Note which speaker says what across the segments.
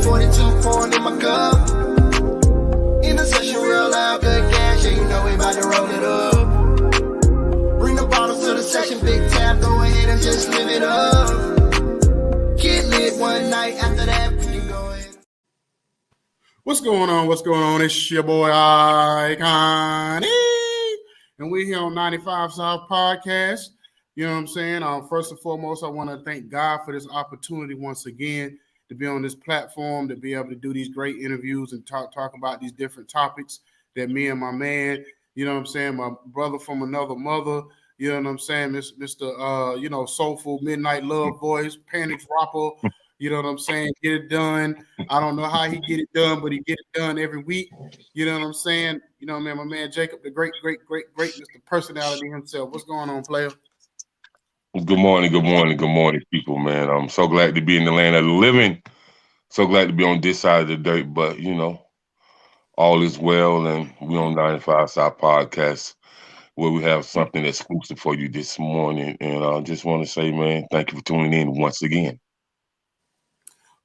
Speaker 1: 42 pouring in my cup. In the session, real loud, good gas, yeah, you know we about to roll it up. Bring the bottles to the session, big tab, go ahead and just live it up. Get lit one night, after that, we can go ahead.
Speaker 2: What's going on? What's going on? It's your boy Ikon. And we're here on 95 South Podcast. You know what I'm saying? First and foremost, I want to thank God for this opportunity once again to be on this platform, to be able to do these great interviews and talk about these different topics that me and my man, you know what I'm saying, my brother from another mother, you know what I'm saying, Mr. Soulful Midnight Love Voice, Panic Rapper, you know what I'm saying, get it done. I don't know how he get it done, but he get it done every week. You know what I'm saying? You know, man, my man Jacob, the great Mr. Personality himself. What's going on, player?
Speaker 3: Good morning, people, man. I'm so glad to be in the land of the living. So glad to be on this side of the dirt, but, all is well, and we on 95 South Podcast, where we have something exclusive for you this morning. And I just want to say, man, thank you for tuning in once again.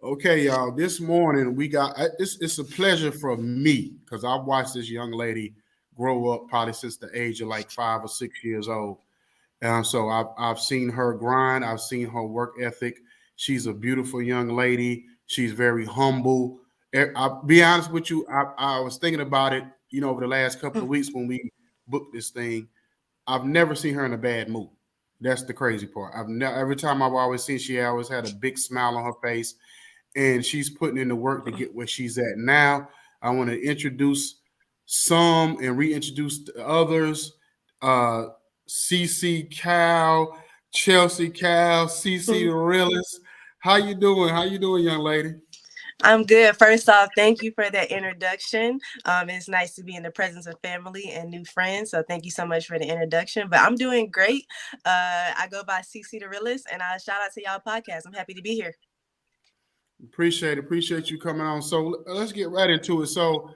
Speaker 2: Okay, y'all. This morning we got it's a pleasure for me because I've watched this young lady grow up probably since the age of like 5 or 6 years old. So I've seen her grind. I've seen her work ethic. She's a beautiful young lady. She's very humble. I'll be honest with you. I was thinking about it, over the last couple of weeks when we booked this thing. I've never seen her in a bad mood. That's the crazy part. Every time I've always seen, she always had a big smile on her face, and she's putting in the work to get where she's at now. I want to introduce some and reintroduce the others. Chesley Kyle, CC the realest. How you doing? How you doing, young lady?
Speaker 4: I'm good. First off, thank you for that introduction. It's nice to be in the presence of family and new friends. So thank you so much for the introduction. But I'm doing great. I go by CC the realest, and I shout out to y'all podcast. I'm happy to be here.
Speaker 2: Appreciate you coming on. So let's get right into it. So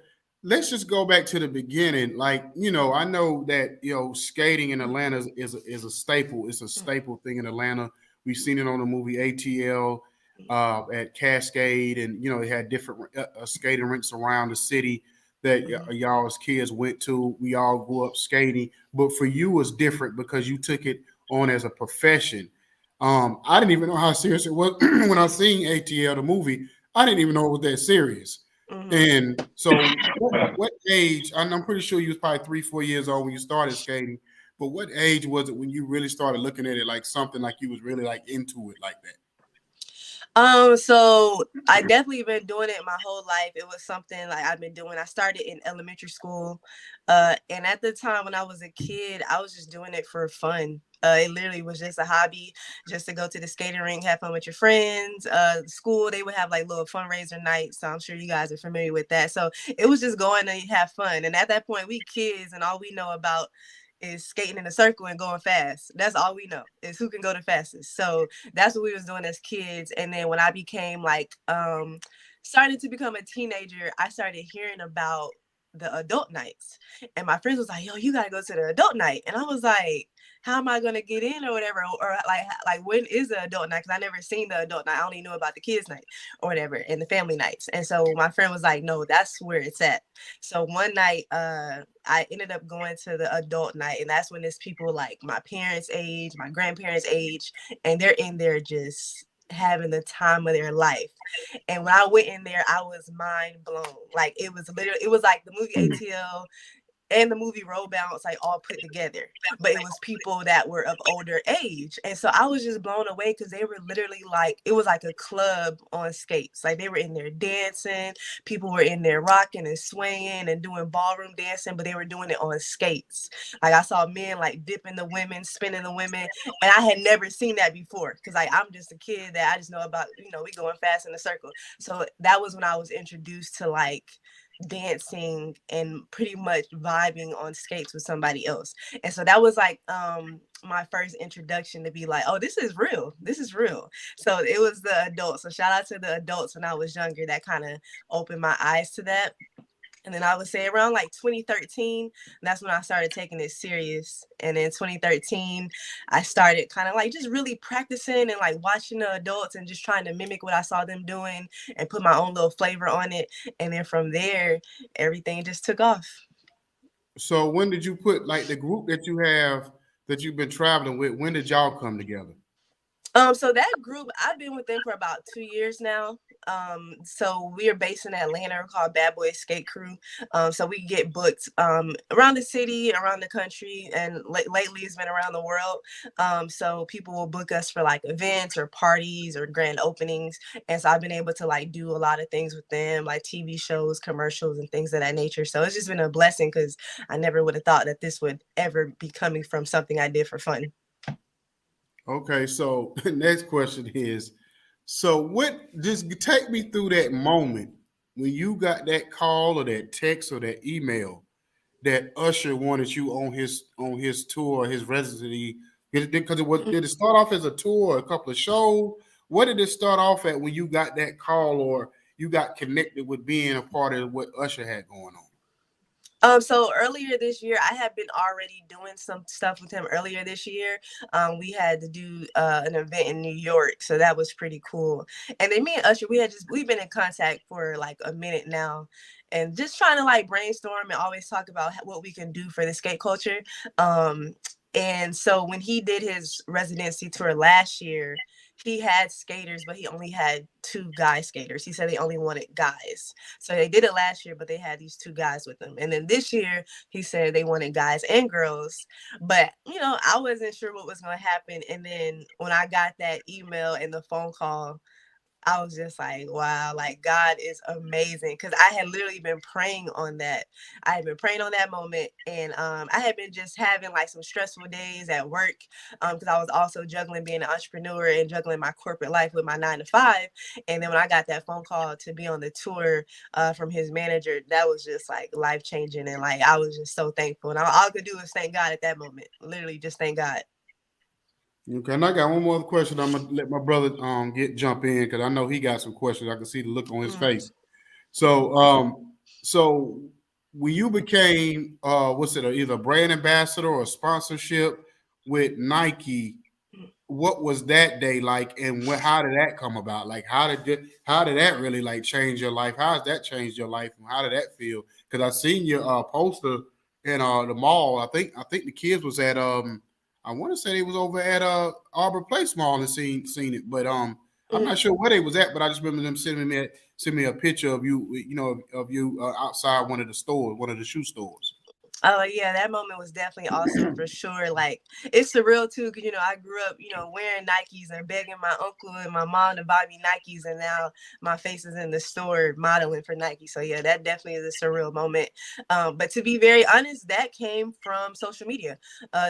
Speaker 2: let's just go back to the beginning. Like, I know that, skating in Atlanta is a staple. It's a staple thing in Atlanta. We've seen it on the movie ATL at Cascade, and, it had different skating rinks around the city that y'all as kids went to. We all grew up skating. But for you, it was different because you took it on as a profession. I didn't even know how serious it was when I seen ATL, the movie. I didn't even know it was that serious. Mm-hmm. And so what age, I'm pretty sure you was probably 3-4 years old when you started skating, but what age was it when you really started looking at it like something like you was really like into it like that?
Speaker 4: So I definitely been doing it my whole life. It was something like I've been doing. I started in elementary school. And at the time when I was a kid, I was just doing it for fun. It literally was just a hobby, just to go to the skating rink, have fun with your friends. School, they would have like little fundraiser nights. So I'm sure you guys are familiar with that. So it was just going to have fun. And at that point, we kids, and all we know about is skating in a circle and going fast. That's all we know, is who can go the fastest. So that's what we was doing as kids. And then when I became started to become a teenager, I started hearing about the adult nights. And my friends was like, yo, you got to go to the adult night. And I was like, how am I going to get in or whatever? Or like when is the adult night? Because I never seen the adult night. I only knew about the kids night or whatever and the family nights. And so my friend was like, no, that's where it's at. So one night I ended up going to the adult night. And that's when it's people like my parents' age, my grandparents' age, and they're in there just having the time of their life. And when I went in there, I was mind blown. Like it was like the movie ATL and the movie Roll Bounce, like all put together, but it was people that were of older age. And so I was just blown away because they were literally like, it was like a club on skates. Like they were in there dancing, people were in there rocking and swaying and doing ballroom dancing, but they were doing it on skates. Like I saw men like dipping the women, spinning the women. And I had never seen that before because like I'm just a kid that I just know about, we going fast in a circle. So that was when I was introduced to like dancing and pretty much vibing on skates with somebody else. And so that was like my first introduction to be like, oh, this is real. So it was the adults. So shout out to the adults when I was younger that kind of opened my eyes to that. And then I would say around like 2013, that's when I started taking it serious. And in 2013, I started kind of like just really practicing and like watching the adults and just trying to mimic what I saw them doing and put my own little flavor on it. And then from there, everything just took off.
Speaker 2: So when did you put like the group that you have that you've been traveling with? When did y'all come together?
Speaker 4: So that group, I've been with them for about 2 years now. So we are based in Atlanta. We're called Bad Boy Skate Crew. So we get booked around the city, around the country, and lately it's been around the world. So people will book us for like events or parties or grand openings, and so I've been able to like do a lot of things with them, like TV shows, commercials, and things of that nature. So it's just been a blessing because I never would have thought that this would ever be coming from something I did for fun.
Speaker 2: Okay, so next question is, so what, just take me through that moment when you got that call or that text or that email that Usher wanted you on his tour, his residency, because did it start off as a tour, a couple of shows? What did it start off at when you got that call or you got connected with being a part of what Usher had going on?
Speaker 4: So earlier this year, I had been already doing some stuff with him earlier this year. We had to do an event in New York, so that was pretty cool. And then me and Usher, we've been in contact for like a minute now, and just trying to like brainstorm and always talk about what we can do for the skate culture. And so when he did his residency tour last year, he had skaters, but he only had 2 guy skaters. He said they only wanted guys. So they did it last year, but they had these 2 guys with them. And then this year, he said they wanted guys and girls. But, I wasn't sure what was going to happen. And then when I got that email and the phone call, I was just like, wow, like God is amazing. Cause I had literally been praying on that. I had been praying on that moment. And I had been just having like some stressful days at work. Cause I was also juggling being an entrepreneur and juggling my corporate life with my 9 to 5. And then when I got that phone call to be on the tour from his manager, that was just like life changing. And like, I was just so thankful. And all I could do was thank God at that moment. Literally just thank God.
Speaker 2: Okay, and I got one more question. I'm gonna let my brother jump in because I know he got some questions. I can see the look on his face. So when you became what's it, either a brand ambassador or a sponsorship with Nike, what was that day like, and how did that come about? Like, how did that really like change your life? How has that changed your life, and how did that feel? Because I seen your poster in the mall. I think the kids was at I want to say they was over at Arbor Place Mall and seen it, but I'm not sure where they was at. But I just remember them sending me a picture of you, of you outside one of the stores, one of the shoe stores.
Speaker 4: Oh yeah, that moment was definitely awesome for sure. Like it's surreal too, because I grew up, wearing Nikes and begging my uncle and my mom to buy me Nikes, and now my face is in the store modeling for Nike. So yeah, that definitely is a surreal moment. But to be very honest, that came from social media.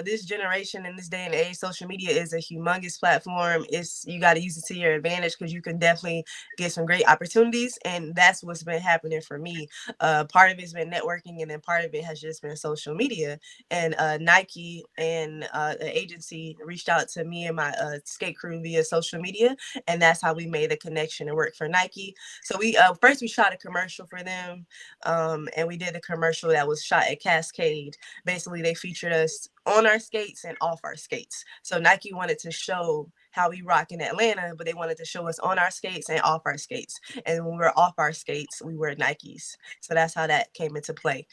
Speaker 4: This generation in this day and age, social media is a humongous platform. You got to use it to your advantage because you can definitely get some great opportunities, and that's what's been happening for me. Part of it's been networking, and then part of it has just been social media. And Nike and the agency reached out to me and my skate crew via social media, and that's how we made the connection and work for Nike. So we first we shot a commercial for them, and we did a commercial that was shot at Cascade. Basically, they featured us on our skates and off our skates. So Nike wanted to show how we rock in Atlanta, but they wanted to show us on our skates and off our skates. And when we were off our skates, we wear Nikes. So that's how that came into play.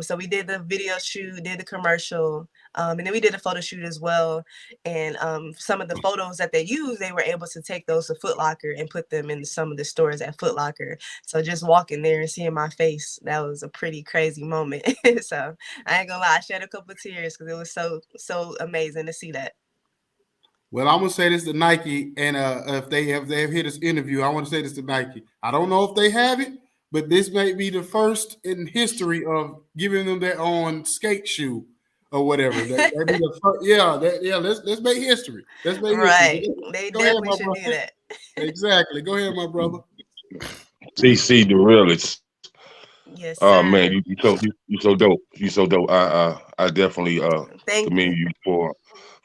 Speaker 4: So we did the video shoot, did the commercial, and then we did a photo shoot as well. And some of the photos that they used, they were able to take those to Foot Locker and put them in some of the stores at Foot Locker. So just walking there and seeing my face, that was a pretty crazy moment. So I ain't gonna lie, I shed a couple of tears because it was so amazing to see that.
Speaker 2: Well, I'm gonna say this to Nike, and if they have hear this interview, I want to say this to Nike. I don't know if they have it, but this may be the first in history of giving them their own skate shoe or whatever. That'd be the first, yeah. Let's make history. Let's make
Speaker 4: right.
Speaker 2: history.
Speaker 4: They
Speaker 2: Go
Speaker 4: definitely
Speaker 2: ahead,
Speaker 4: should
Speaker 2: brother.
Speaker 4: do that.
Speaker 2: Exactly. Go ahead, my brother.
Speaker 3: TC, the realest.
Speaker 4: Yes,
Speaker 3: Oh
Speaker 4: sir.
Speaker 3: man, you so dope. You so dope. I definitely
Speaker 4: Thank
Speaker 3: commend
Speaker 4: you.
Speaker 3: you for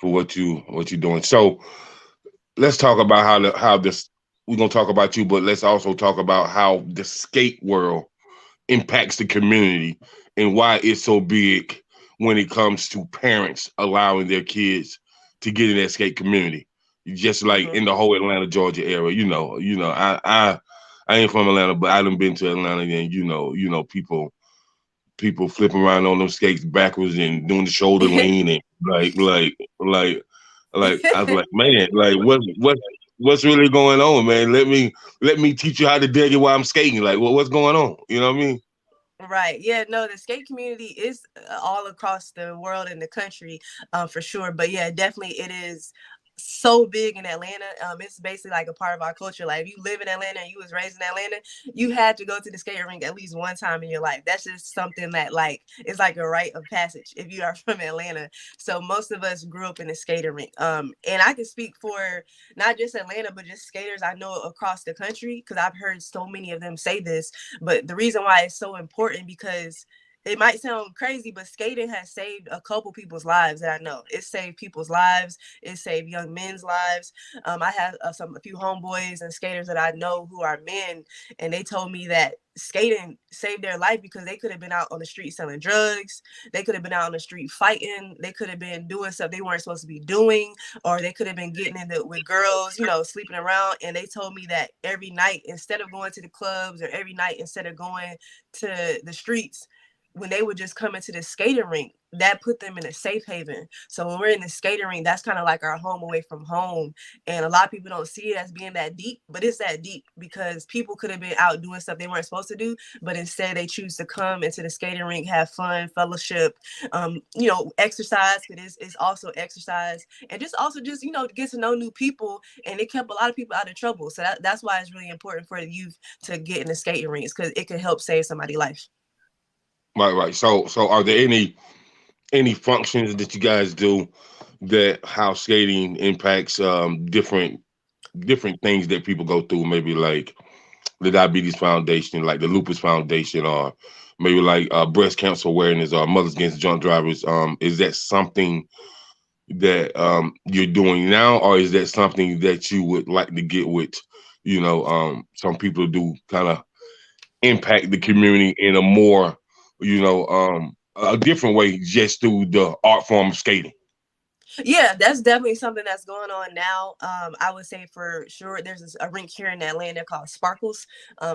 Speaker 3: what you're doing. So let's talk about how this we're gonna talk about you, but let's also talk about how the skate world impacts the community and why it's so big when it comes to parents allowing their kids to get in that skate community. Just like in the whole Atlanta, Georgia area, I ain't from Atlanta, but I done been to Atlanta, and people flipping around on them skates backwards and doing the shoulder lean and like I was like, man, like what's really going on, man? Let me teach you how to dig it while I'm skating. Like, what's going on? You know what I mean?
Speaker 4: Right. Yeah, no, the skate community is all across the world and the country, for sure. But yeah, definitely it is so big in Atlanta. It's basically like a part of our culture. Like if you live in Atlanta and you was raised in Atlanta, you had to go to the skating rink at least one time in your life. That's just something that like is like a rite of passage if you are from Atlanta. So most of us grew up in the skating rink. And I can speak for not just Atlanta, but just skaters I know across the country, because I've heard so many of them say this. But the reason why it's so important, because it might sound crazy, but skating has saved a couple people's lives that I know. It saved people's lives. It saved young men's lives. I have a few homeboys and skaters that I know who are men, and they told me that skating saved their life because they could have been out on the street selling drugs. They could have been out on the street fighting. They could have been doing stuff they weren't supposed to be doing, or they could have been getting into with girls, sleeping around. And they told me that every night, instead of going to the clubs, or every night instead of going to the streets, when they would just come into the skating rink, that put them in a safe haven. So when we're in the skating rink, that's kind of like our home away from home. And a lot of people don't see it as being that deep, but it's that deep because people could have been out doing stuff they weren't supposed to do, but instead they choose to come into the skating rink, have fun, fellowship, exercise, because it's also exercise, and just get to know new people. And it kept a lot of people out of trouble. So that's why it's really important for the youth to get in the skating rinks, because it could help save somebody's life.
Speaker 3: Right. So are there any functions that you guys do that how skating impacts different things that people go through? Maybe like the Diabetes Foundation, like the Lupus Foundation, or maybe like breast cancer awareness or Mothers Against Drunk Drivers. Is that something that you're doing now, or is that something that you would like to get with? Some people do kind of impact the community in a more, a different way, just through the art form of skating.
Speaker 4: Yeah, that's definitely something that's going on now. I would say for sure there's a rink here in Atlanta called Sparkles.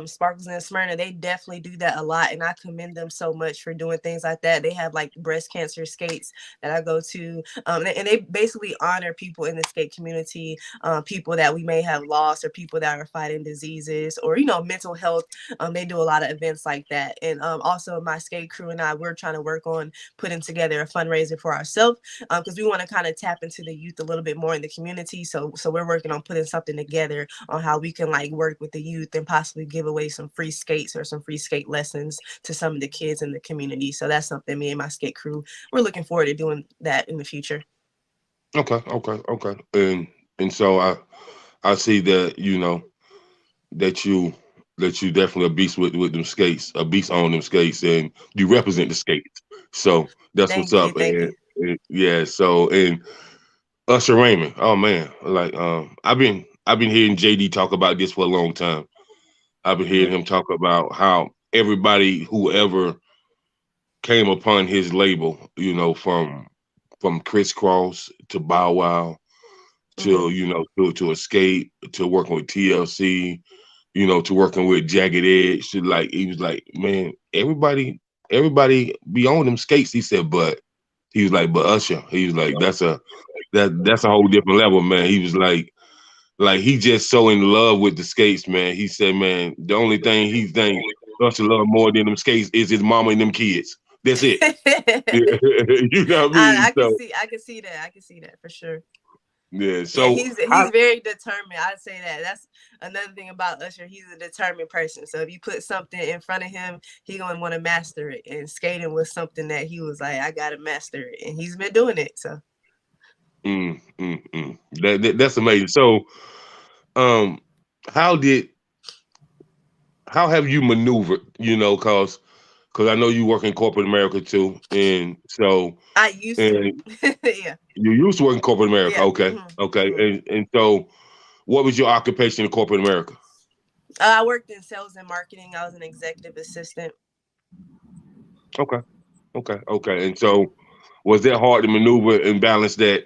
Speaker 4: Sparkles in Smyrna, they definitely do that a lot, and I commend them so much for doing things like that. They have like breast cancer skates that I go to, and they basically honor people in the skate community, people that we may have lost, or people that are fighting diseases, or mental health. They do a lot of events like that. And also my skate crew and we're trying to work on putting together a fundraiser for ourselves, because we want to kind of tap into the youth a little bit more in the community. So we're working on putting something together on how we can like work with the youth and possibly give away some free skates or some free skate lessons to some of the kids in the community. So that's something me and my skate crew, we're looking forward to doing that in the future.
Speaker 3: Okay. And so I see that that you definitely a beast with them skates, a beast on them skates, and you represent the skates. So that's what's up.
Speaker 4: Thank you.
Speaker 3: And yeah. So and Usher Raymond. Oh man, like I've been hearing JD talk about this for a long time. I've been hearing him talk about how everybody whoever came upon his label, from Crisscross to Bow Wow to to Escape to working with TLC, to working with Jagged Edge. To like he was like, man, everybody be on them skates. He said, but he was like, but Usher, he was like, that's a whole different level, man. He was like he just so in love with the skates, man. He said, man, the only thing he think Usher love more than them skates is his mama and them kids. That's it. You know what I mean?
Speaker 4: I can see that for sure.
Speaker 3: Yeah.
Speaker 4: Yeah,
Speaker 3: So
Speaker 4: he's very determined. I'd say that. That's another thing about Usher. He's a determined person. So if you put something in front of him, he gonna want to master it. And skating was something that he was like, I gotta master it, and he's been doing it. So.
Speaker 3: That's amazing. So, um, how did how have you maneuvered? Because I know you work in corporate America too, and so
Speaker 4: I used to.
Speaker 3: and
Speaker 4: Yeah.
Speaker 3: you used to work in corporate America.
Speaker 4: Yeah.
Speaker 3: Okay, okay, and so what was your occupation in corporate America?
Speaker 4: I worked in sales and marketing. I was an executive assistant.
Speaker 3: Okay. Okay. And so, was that hard to maneuver and balance that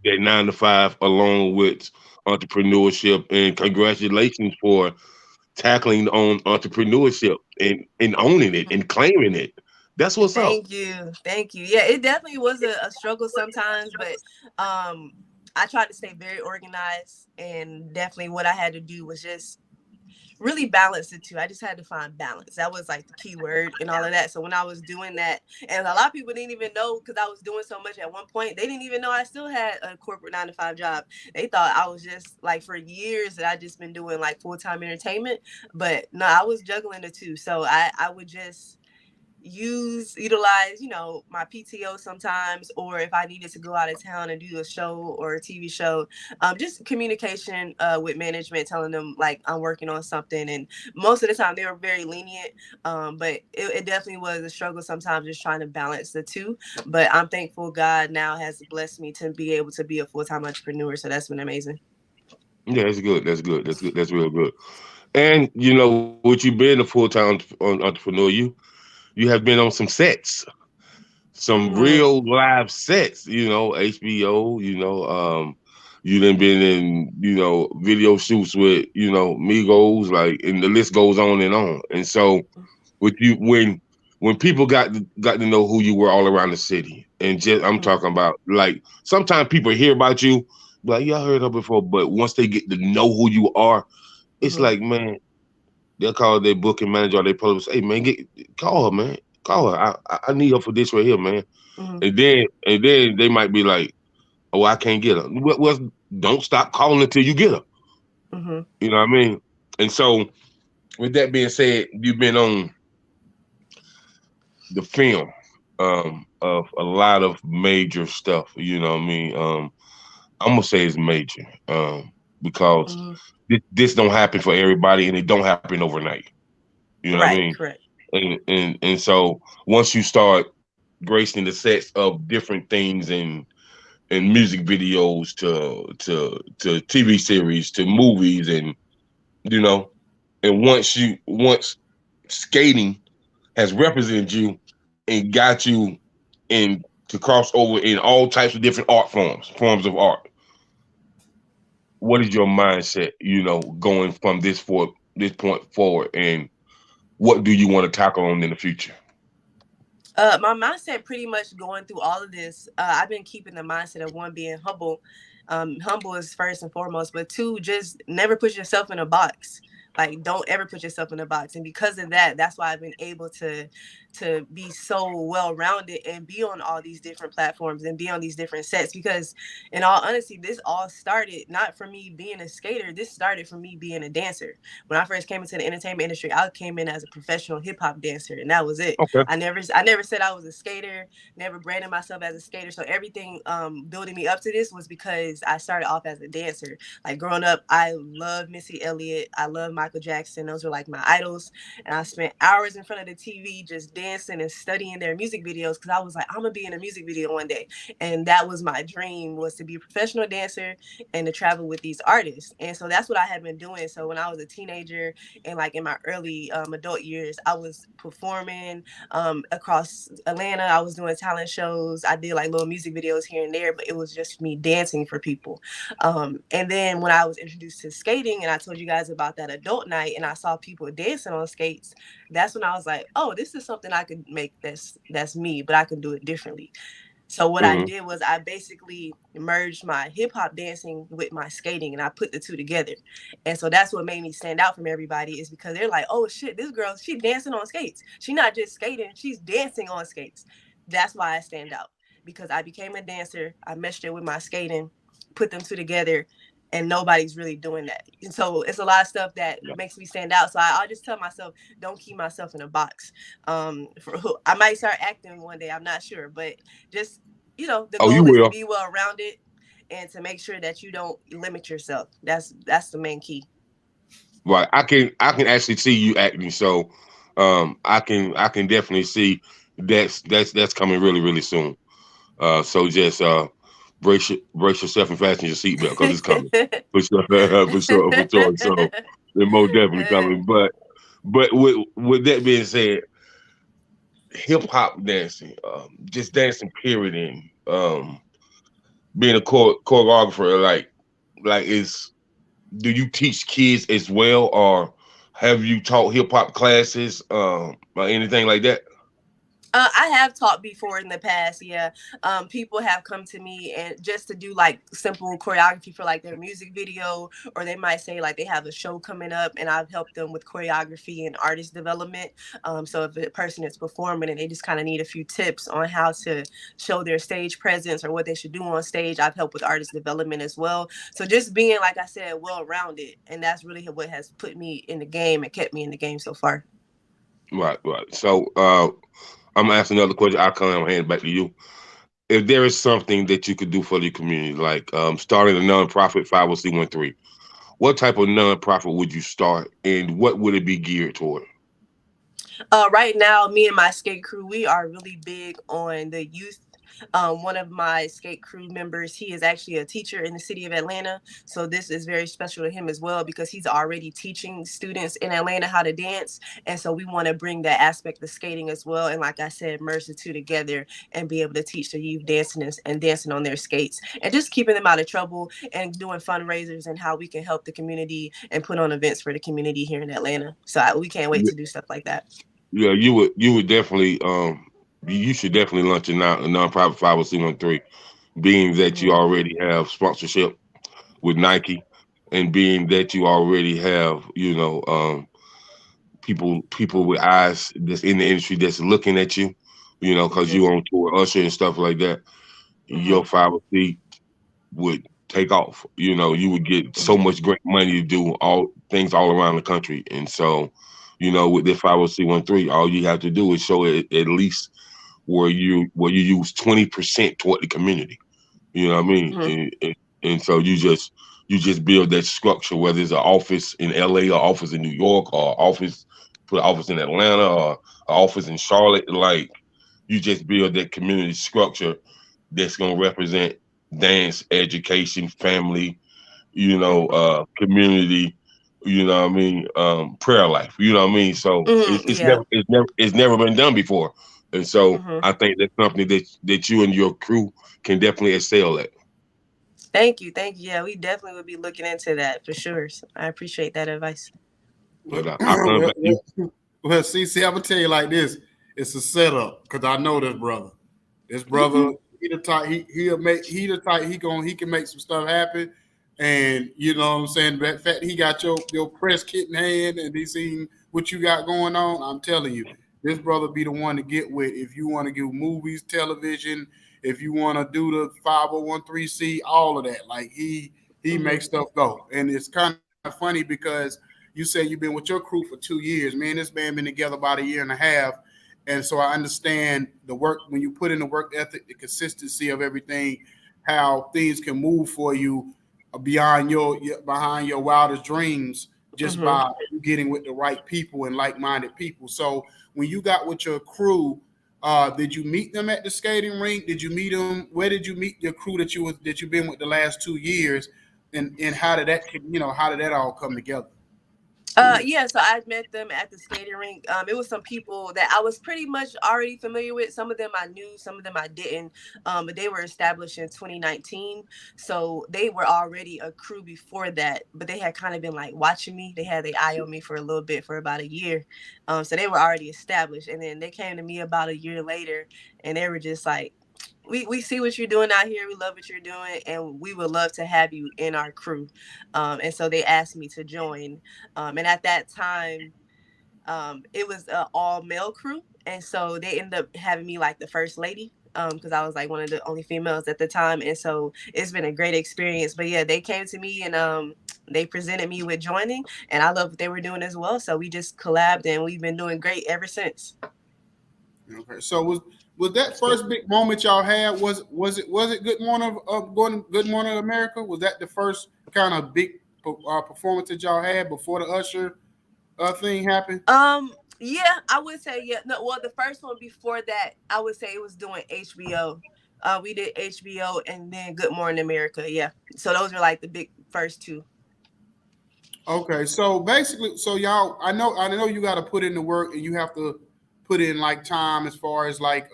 Speaker 3: 9 to 5 along with entrepreneurship? And congratulations for tackling on entrepreneurship and owning it and claiming it. That's what's up.
Speaker 4: Thank you. Thank you. Yeah, it definitely was a struggle sometimes, but I tried to stay very organized, and definitely what I had to do was just really balance the two. I just had to find balance. That was like the key word and all of that. So when I was doing that, and a lot of people didn't even know because I was doing so much at one point, they didn't even know I still had a corporate 9 to 5 job. They thought I was just like for years that I just been doing like full-time entertainment. But no, I was juggling the two. So I would just utilize, my PTO sometimes, or if I needed to go out of town and do a show or a TV show, just communication with management, telling them like I'm working on something. And most of the time they were very lenient, but it definitely was a struggle sometimes just trying to balance the two. But I'm thankful God now has blessed me to be able to be a full-time entrepreneur, so that's been amazing.
Speaker 3: Yeah, that's good. That's good. That's good. That's real good. And with you being a full-time entrepreneur, you have been on some sets, some
Speaker 4: Mm-hmm.
Speaker 3: real live sets. HBO. You done been in video shoots with Migos, like, and the list goes on and on. And so, with you, when people got to know who you were all around the city, and just I'm
Speaker 4: Mm-hmm.
Speaker 3: talking about, like, sometimes people hear about you, like, yeah, I heard her before, but once they get to know who you are, it's
Speaker 4: Mm-hmm.
Speaker 3: like, man, they'll call their booking manager or their publisher, hey man, call her, man. Call her. I need her for this right here, man.
Speaker 4: Mm-hmm.
Speaker 3: And then they might be like, oh, I can't get her. Well, don't stop calling until you get her.
Speaker 4: Mm-hmm.
Speaker 3: You know what I mean? And so, with that being said, you've been on the film of a lot of major stuff. You know what I mean? I'm gonna say it's major because
Speaker 4: Mm-hmm.
Speaker 3: this don't happen for everybody, and it don't happen overnight. You know what I
Speaker 4: Right,
Speaker 3: mean?
Speaker 4: correct.
Speaker 3: And so once you start gracing the sets of different things and music videos to TV series to movies, and you know and once skating has represented you and got you in to cross over in all types of different art forms of art, what is your mindset, going from this point forward, and what do you want to tackle on in the future?
Speaker 4: My mindset pretty much going through all of this. I've been keeping the mindset of one being humble. Humble is first and foremost, but two, just never put yourself in a box. Like, don't ever put yourself in a box. And because of that, that's why I've been able to be so well rounded and be on all these different platforms and be on these different sets. Because in all honesty, this all started not from me being a skater. This started from me being a dancer. When I first came into the entertainment industry, I came in as a professional hip hop dancer, and that was it.
Speaker 3: Okay.
Speaker 4: I never said I was a skater, never branded myself as a skater. So everything building me up to this was because I started off as a dancer. Like growing up, I love Missy Elliott, I love Michael Jackson. Those were like my idols. And I spent hours in front of the TV just dancing and studying their music videos because I was like, I'm gonna be in a music video one day. And that was my dream, was to be a professional dancer and to travel with these artists. And so that's what I had been doing. So when I was a teenager and like in my early adult years, I was performing across Atlanta. I was doing talent shows. I did like little music videos here and there, but it was just me dancing for people. And then when I was introduced to skating and I told you guys about that adult night and I saw people dancing on skates, that's when I was like, oh, this is something I could make that's me, but I can do it differently. So what I
Speaker 3: Hmm.
Speaker 4: did was I basically merged my hip hop dancing with my skating and I put the two together. And so that's what made me stand out from everybody, is because they're like, oh shit, this girl, she dancing on skates. She not just skating, she's dancing on skates. That's why I stand out, because I became a dancer. I meshed it with my skating, put them two together, and nobody's really doing that. And so it's a lot of stuff that
Speaker 3: Yeah.
Speaker 4: makes me stand out. So I'll just tell myself, don't keep myself in a box. I might start acting one day, I'm not sure, but just, the
Speaker 3: Oh, you
Speaker 4: goal is to
Speaker 3: will.
Speaker 4: be well rounded and to make sure that you don't limit yourself. That's the main key.
Speaker 3: Right. I can actually see you acting. So I can definitely see that's coming really, really soon. So just brace yourself and fasten your seatbelt because it's coming. For sure, for sure, for sure. So it's most definitely coming. But with that being said, hip hop dancing, just dancing period, and being a choreographer, like is do you teach kids as well, or have you taught hip hop classes, or anything like that?
Speaker 4: I have taught before in the past, yeah. People have come to me and just to do like simple choreography for like their music video, or they might say like they have a show coming up, and I've helped them with choreography and artist development. So if a person is performing and they just kind of need a few tips on how to show their stage presence or what they should do on stage, I've helped with artist development as well. So just being, like I said, well rounded, and that's really what has put me in the game and kept me in the game so far.
Speaker 3: Right, right. So I'm gonna ask another question. I'll come and hand it back to you. If there is something that you could do for the community, like starting a nonprofit 501(c)(3), what type of nonprofit would you start, and what would it be geared toward?
Speaker 4: Right now, me and my skate crew, we are really big on the youth. One of my skate crew members, he is actually a teacher in the city of Atlanta. So this is very special to him as well because he's already teaching students in Atlanta how to dance. And so we want to bring that aspect of skating as well. And like I said, merge the two together and be able to teach the youth dancing and dancing on their skates and just keeping them out of trouble and doing fundraisers and how we can help the community and put on events for the community here in Atlanta. So we can't wait to do stuff like that.
Speaker 3: Yeah, you would definitely you should definitely launch a nonprofit 501(c)(3), being that you
Speaker 4: Mm-hmm.
Speaker 3: already have sponsorship with Nike, and being that you already have people with eyes that's in the industry that's looking at you, because you on tour Usher and stuff like that. Your
Speaker 4: Mm-hmm.
Speaker 3: 501(c) would take off. You would get so
Speaker 4: Mm-hmm.
Speaker 3: much great money to do all things all around the country. And so, with this 501(c)(3), all you have to do is show it at least where you use 20% toward the community. You know what I mean?
Speaker 4: Mm-hmm.
Speaker 3: And so you just build that structure, whether it's an office in LA or office in New York or put an office in Atlanta or an office in Charlotte. Like, you just build that community structure that's gonna represent dance, education, family, community, what I mean, prayer life, what I mean. So
Speaker 4: Mm-hmm. Yeah.
Speaker 3: it's never been done before, and so
Speaker 4: Mm-hmm.
Speaker 3: I think that's something that you and your crew can definitely excel at.
Speaker 4: Thank you. Thank you. Yeah, we definitely would be looking into that for sure. So I appreciate that advice.
Speaker 3: But
Speaker 2: Well,
Speaker 3: I'll come back to you.
Speaker 2: see, I'm gonna tell you like this: it's a setup because I know this brother. This brother, he the type he can make some stuff happen, and you know what I'm saying. The fact he got your press kit in hand and he seen what you got going on, I'm telling you, this brother be the one to get with if you want to do movies, television, if you want to do the 501(c), all of that. Like he
Speaker 4: Mm-hmm.
Speaker 2: makes stuff go, and it's kind of funny because you said you've been with your crew for 2 years. Man, this band been together about a year and a half. And so I understand the work when you put in the work ethic, the consistency of everything, how things can move for you beyond behind your wildest dreams just
Speaker 4: Mm-hmm.
Speaker 2: by you getting with the right people and like-minded people. So when you got with your crew, did you meet them at the skating rink? Did you meet them? Where did you meet your crew that you've been with the last 2 years? And how did that all come together?
Speaker 4: Yeah, so I met them at the skating rink. It was some people that I was pretty much already familiar with. Some of them I knew, some of them I didn't. But they were established in 2019. So they were already a crew before that, but they had kind of been like watching me. They had their eye on me for a little bit for about a year. So they were already established. And then they came to me about a year later and they were just like, we see what you're doing out here. We love what you're doing, and we would love to have you in our crew. And so they asked me to join. And at that time, it was an all male crew, and so they ended up having me like the first lady. Because I was like one of the only females at the time, and so it's been a great experience. But yeah, they came to me and they presented me with joining, and I love what they were doing as well. So we just collabed, and we've been doing great ever since.
Speaker 2: Okay, so was that first big moment y'all had? Was it Good Morning Good Morning America? Was that the first kind of big performance that y'all had before the Usher thing happened?
Speaker 4: Yeah, I would say yeah. No, well, the first one before that, I would say it was doing HBO. We did HBO and then Good Morning America. Yeah, so those were like the big first two.
Speaker 2: Okay, so basically, so y'all, I know you got to put in the work and you have to put in like time as far as like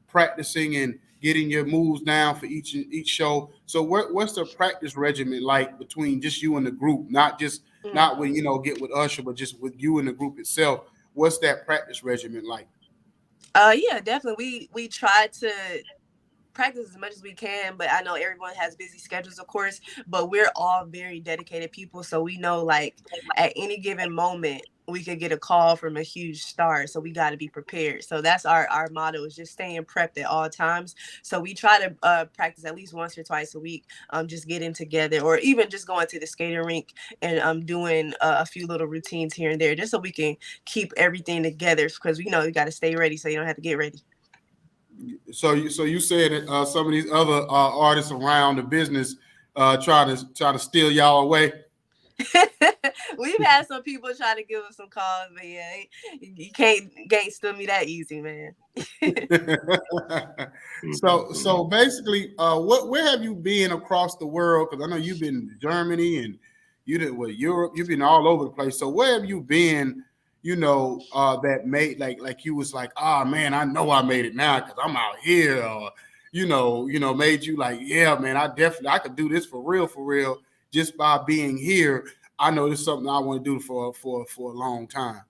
Speaker 2: practicing and getting your moves down for each show. So what's the practice regimen like between just you and the group, not when get with Usher, but just with you and the group itself? What's that practice regimen like?
Speaker 4: Yeah, definitely. We try to practice as much as we can, but I know everyone has busy schedules, of course, but we're all very dedicated people, so we know like at any given moment we could get a call from a huge star, so we got to be prepared. So that's our motto, is just staying prepped at all times. So we try to practice at least once or twice a week, just getting together, or even just going to the skating rink and doing a few little routines here and there, just so we can keep everything together, because you got to stay ready so you don't have to get ready.
Speaker 2: So you said that some of these other artists around the business try to steal y'all away.
Speaker 4: We've had some people try to give us some calls, but yeah, you can't steal me that easy, man.
Speaker 2: So basically, where have you been across the world? Because I know you've been to Germany and you did Europe. You've been all over the place. So where have you been? That made like you was like, man, I know I made it now because I'm out here. Or made you like, yeah, man, I could do this for real, just by being here. I know this is something I want to do for a long time.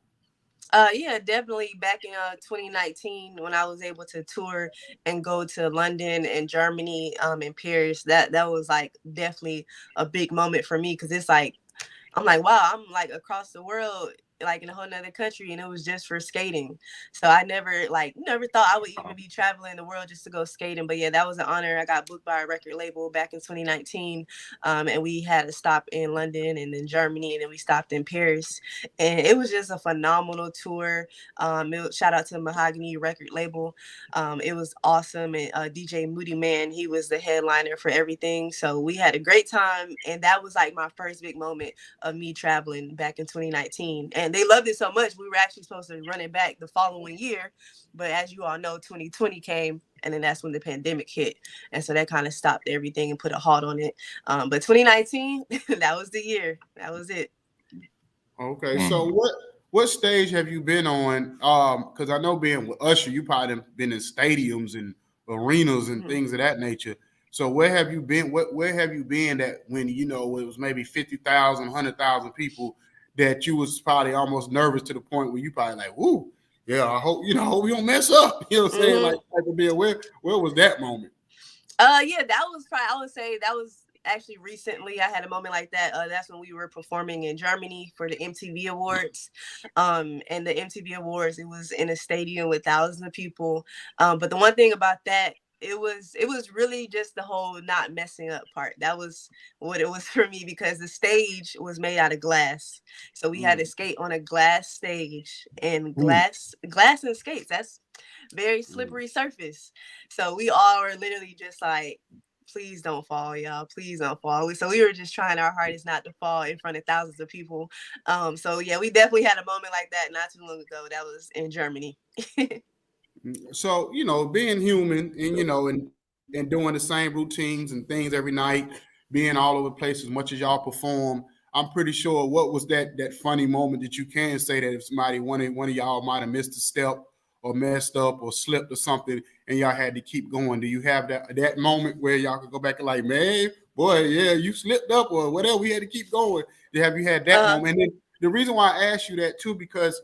Speaker 4: Yeah, definitely. Back in 2019, when I was able to tour and go to London and Germany, and Paris, that was like definitely a big moment for me, because it's like I'm like, wow, I'm like across the world, like in a whole nother country, and it was just for skating. So I never thought I would even be traveling the world just to go skating. But yeah, that was an honor. I got booked by a record label back in 2019, and we had a stop in London and then Germany, and then we stopped in Paris, and it was just a phenomenal tour. Shout out to Mahogany record label. It was awesome, and DJ Moody Man, he was the headliner for everything. So we had a great time, and that was like my first big moment of me traveling back in 2019. And they loved it so much, we were actually supposed to run it back the following year. But as you all know, 2020 came, and then that's when the pandemic hit. And so that kind of stopped everything and put a halt on it. But 2019, that was the year. That was it.
Speaker 2: Okay. So what stage have you been on? Because I know being with Usher, you probably have been in stadiums and arenas and things of that nature. So where have you been? Where have you been that when it was maybe 50,000, 100,000 people, that you was probably almost nervous to the point where you probably like, whoo, yeah, I hope hope we don't mess up. You know what I'm saying? Like to be aware. Where was that moment?
Speaker 4: Yeah, that was probably, I would say that was actually recently. I had a moment like that. That's when we were performing in Germany for the MTV Awards. And the MTV Awards, it was in a stadium with thousands of people. But the one thing about that, it was really just the whole not messing up part. That was what it was for me, because the stage was made out of glass. So we had to skate on a glass stage, and glass and skates, that's very slippery surface. So we all were literally just like, please don't fall, y'all. Please don't fall. So we were just trying our hardest not to fall in front of thousands of people. So yeah, we definitely had a moment like that not too long ago. That was in Germany.
Speaker 2: So being human and and doing the same routines and things every night, being all over the place as much as y'all perform, I'm pretty sure what was that funny moment that you can say that if somebody one of y'all might have missed a step or messed up or slipped or something and y'all had to keep going? Do you have that moment where y'all could go back and like, man, boy, yeah, you slipped up or whatever, we had to keep going? Have you had that moment? And then the reason why I asked you that too, because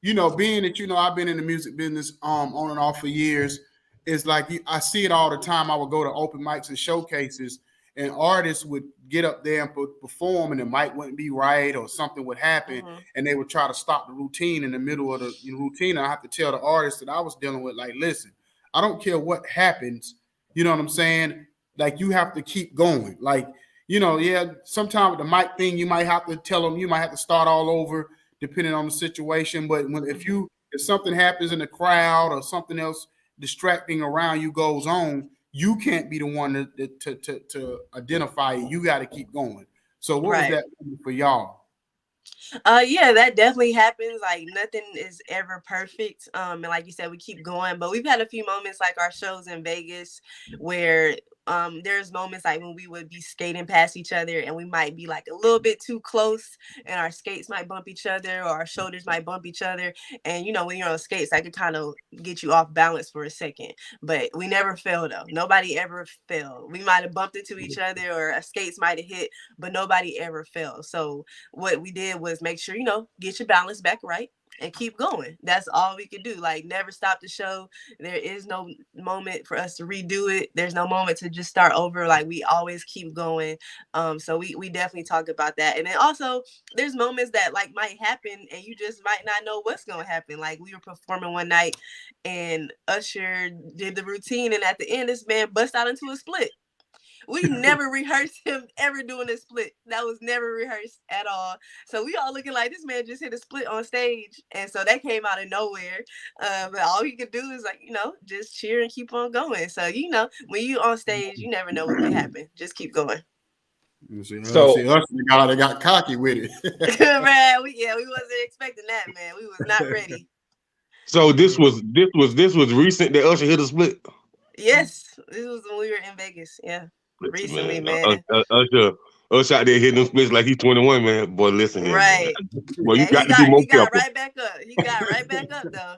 Speaker 2: being that I've been in the music business on and off for years, is like I see it all the time. I would go to open mics and showcases, and artists would get up there and perform, and the mic wouldn't be right, or something would happen, and they would try to stop the routine in the middle of the routine. And I have to tell the artist that I was dealing with, like, listen, I don't care what happens. You know what I'm saying? Like, you have to keep going. Like, yeah, sometimes with the mic thing, you might have to tell them, you might have to start all over, depending on the situation. But if something happens in the crowd or something else distracting around you goes on, you can't be the one to identify it. You got to keep going. So what was that for y'all?
Speaker 4: Yeah, that definitely happens. Like, nothing is ever perfect. And like you said, we keep going, but we've had a few moments like our shows in Vegas where There's moments like when we would be skating past each other and we might be like a little bit too close and our skates might bump each other or our shoulders might bump each other. And you know, when you're on skates, that could kind of get you off balance for a second. But we never fell though. Nobody ever fell. We might have bumped into each other or our skates might have hit, but nobody ever fell. So what we did was make sure, you know, get your balance back right and keep going. That's all we could do. Like, never stop the show. There is no moment for us to redo it. There's no moment to just start over. Like, we always keep going. So we definitely talk about that. And then also there's moments that like might happen and you just might not know what's gonna happen. Like, we were performing one night and Usher did the routine, and at the end this man bust out into a split. We never rehearsed him ever doing a split. That was never rehearsed at all. So we all looking like this man just hit a split on stage. And so that came out of nowhere. But all he could do is, like, you know, just cheer and keep on going. So, you know, when you on stage, you never know what can happen. Just keep going.
Speaker 3: So
Speaker 2: Usher got cocky with it.
Speaker 4: Man, we wasn't expecting that, man. We was not ready.
Speaker 3: So this was recent that Usher hit a split.
Speaker 4: Yes, this was when we were in Vegas. Yeah, recently, man.
Speaker 3: Usher out there hitting them splits like he's 21, man. Boy, listen here,
Speaker 4: right.
Speaker 3: Well, you
Speaker 4: And
Speaker 3: got to be more
Speaker 4: he got
Speaker 3: careful.
Speaker 4: right back up. He got right back up though.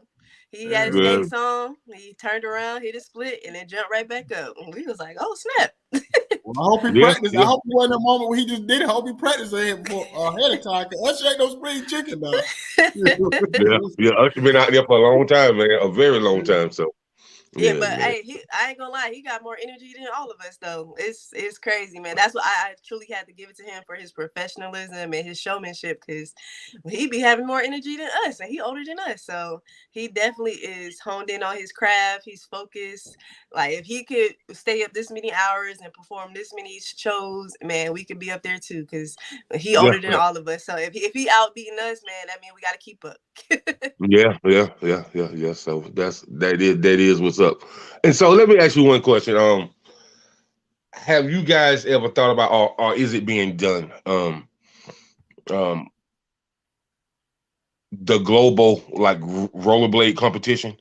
Speaker 4: He had his skates on. He turned around, hit a split, and then jumped right back up. And we was like, "Oh snap!"
Speaker 2: Well, I hope he practiced. I hope it wasn't a moment where he just did it. I hope he practiced ahead of time. Usher ain't no spring chicken now.
Speaker 3: yeah. Usher been out there for a long time, man. A very long time. So.
Speaker 4: Yeah, but hey, I ain't gonna lie, he got more energy than all of us though. It's crazy, man. That's why I truly had to give it to him for his professionalism and his showmanship, because he be having more energy than us, and he older than us. So he definitely is honed in on his craft. He's focused. Like, if he could stay up this many hours and perform this many shows, man, we could be up there too, because he older than all of us. So if he outbeating us, man, that means we gotta keep up.
Speaker 3: Yeah. So that is what's up. And so let me ask you one question. Have you guys ever thought about, or is it being done? The global, like, rollerblade competition,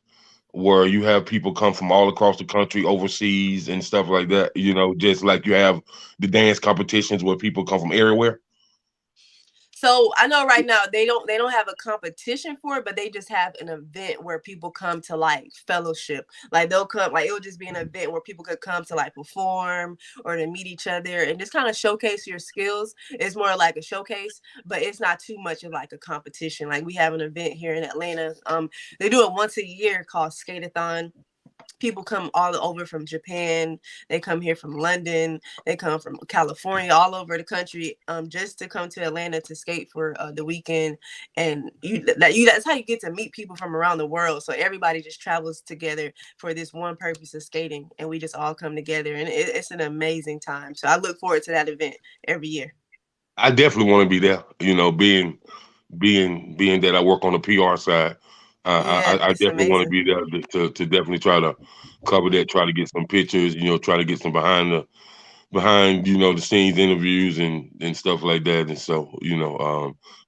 Speaker 3: where you have people come from all across the country, overseas and stuff like that. You know, just like you have the dance competitions where people come from everywhere.
Speaker 4: So I know right now they don't have a competition for it, but they just have an event where people come to like fellowship. Like, they'll come, like, it'll just be an event where people could come to like perform or to meet each other and just kind of showcase your skills. It's more like a showcase, but it's not too much of like a competition. Like, we have an event here in Atlanta. They do it once a year called Skate-a-thon. People come all over from Japan. They come here from London. They come from California, all over the country, just to come to Atlanta to skate for the weekend. And that's how you get to meet people from around the world. So everybody just travels together for this one purpose of skating, and we just all come together, and it's an amazing time. So I look forward to that event every year.
Speaker 3: I definitely want to be there. You know, being that I work on the PR side. I definitely want to be there to definitely try to cover that, try to get some pictures, you know, try to get some behind the scenes interviews and stuff like that. And so,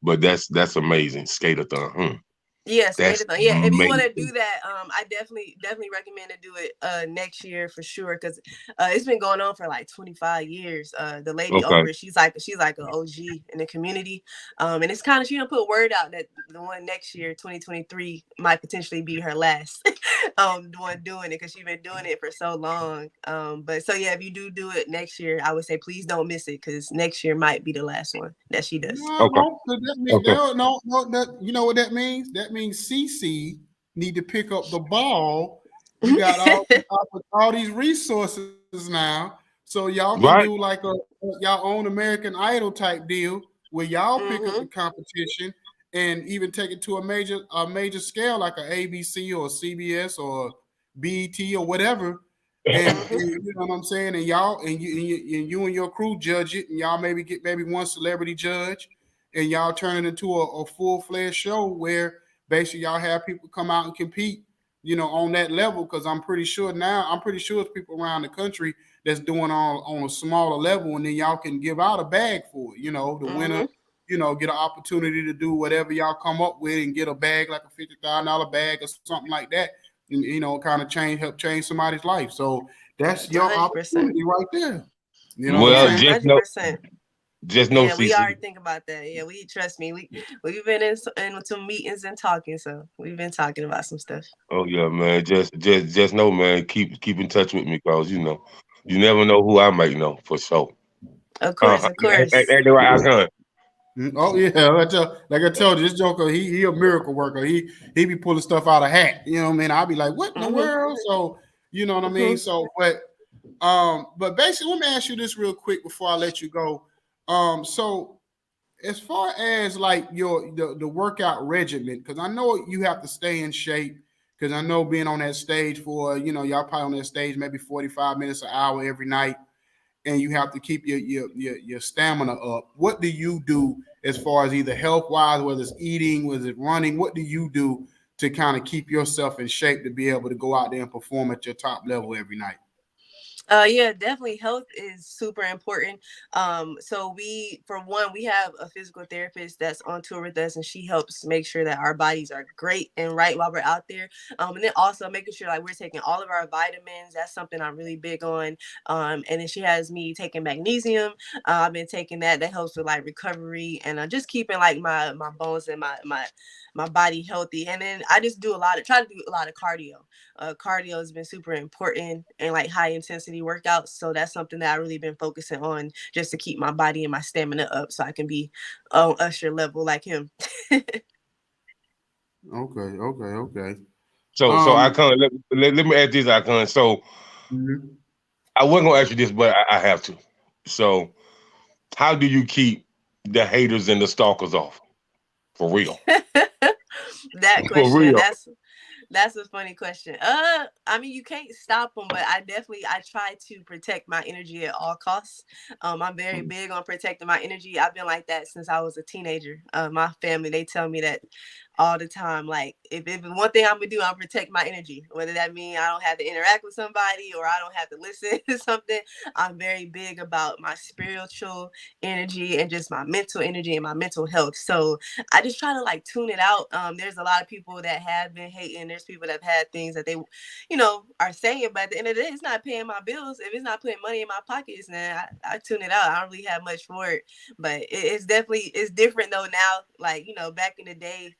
Speaker 3: but that's amazing. Skate-a-thon.
Speaker 4: Yeah,
Speaker 3: That's
Speaker 4: yeah. If you want to
Speaker 3: amazing.
Speaker 4: do that, I definitely recommend to do it next year for sure, because it's been going on for like 25 years. The lady
Speaker 3: Okay.
Speaker 4: over, she's like an OG in the community, and it's kind of, she put word out that the one next year, 2023, might potentially be her last the one doing it, because she's been doing it for so long. But so yeah, if you do it next year, I would say please don't miss it, because next year might be the last one that she does.
Speaker 3: Okay.
Speaker 2: No, you know what that means? That means CC need to pick up the ball. You got all these resources now, so y'all can do like y'all own American Idol type deal where y'all pick up the competition and even take it to a major scale like a ABC or a CBS or BET or whatever. And you know what I'm saying? And y'all and you and your crew judge it, and y'all maybe get one celebrity judge, and y'all turn it into a full-fledged show where basically y'all have people come out and compete, you know, on that level. Because I'm pretty sure it's people around the country that's doing on a smaller level, and then y'all can give out a bag for it. You know, the winner, you know, get an opportunity to do whatever y'all come up with and get a bag, like a $50,000 bag or something like that. And, you know, kind of help change somebody's life. So That's your
Speaker 4: 100%.
Speaker 2: opportunity right there. You know what
Speaker 3: Well,
Speaker 2: I'm
Speaker 4: Yeah,
Speaker 2: saying?
Speaker 3: just know,
Speaker 4: yeah, we
Speaker 3: Cecil.
Speaker 4: already think about that. Yeah, we trust me. We've been in some meetings and talking, so we've been talking about some stuff.
Speaker 3: Oh yeah, man. Just know, man. Keep in touch with me, cause you never know who I might know for sure.
Speaker 4: Of course, of course.
Speaker 3: Ain't that right, Ikon?
Speaker 2: Oh yeah, like I told you, this Joker, he a miracle worker. He be pulling stuff out of hat. You know what I mean? I'll be like, what in the
Speaker 4: Mm-hmm.
Speaker 2: world? So you know what I mean?
Speaker 4: Mm-hmm.
Speaker 2: So but basically, let me ask you this real quick before I let you go. So as far as like the workout regimen, because I know you have to stay in shape. Because I know being on that stage for y'all probably on that stage maybe 45 minutes an hour every night, and you have to keep your stamina up. What do you do as far as either health wise, whether it's eating, whether it's running? What do you do to kind of keep yourself in shape to be able to go out there and perform at your top level every night?
Speaker 4: Yeah, definitely. Health is super important. So for one, we have a physical therapist that's on tour with us, and she helps make sure that our bodies are great and right while we're out there. And then also making sure like we're taking all of our vitamins. That's something I'm really big on. And then she has me taking magnesium. I've been taking that. That helps with like recovery and just keeping like my bones and my body healthy. And then I just try to do a lot of cardio. Cardio has been super important and like high intensity workouts. So that's something that I really been focusing on just to keep my body and my stamina up so I can be on Usher level like him.
Speaker 2: Okay.
Speaker 3: So
Speaker 2: Um,
Speaker 3: Ikon, let me add this, Ikon. So
Speaker 2: mhm.
Speaker 3: I wasn't gonna ask you this, but I have to. So how do you keep the haters and the stalkers off? For real.
Speaker 4: That
Speaker 3: For
Speaker 4: question,
Speaker 3: real.
Speaker 4: that's a funny question. I mean, you can't stop them, but I try to protect my energy at all costs. I'm very big on protecting my energy. I've been like that since I was a teenager. My family, they tell me that all the time. Like, if one thing I'm gonna do, I'm protect my energy. Whether that means I don't have to interact with somebody or I don't have to listen to something. I'm very big about my spiritual energy and just my mental energy and my mental health. So I just try to like tune it out. There's a lot of people that have been hating. There's people that have had things that they, are saying, but at the end of the day, it's not paying my bills. If it's not putting money in my pockets, then I tune it out. I don't really have much for it, but it's different though now. Like, back in the day,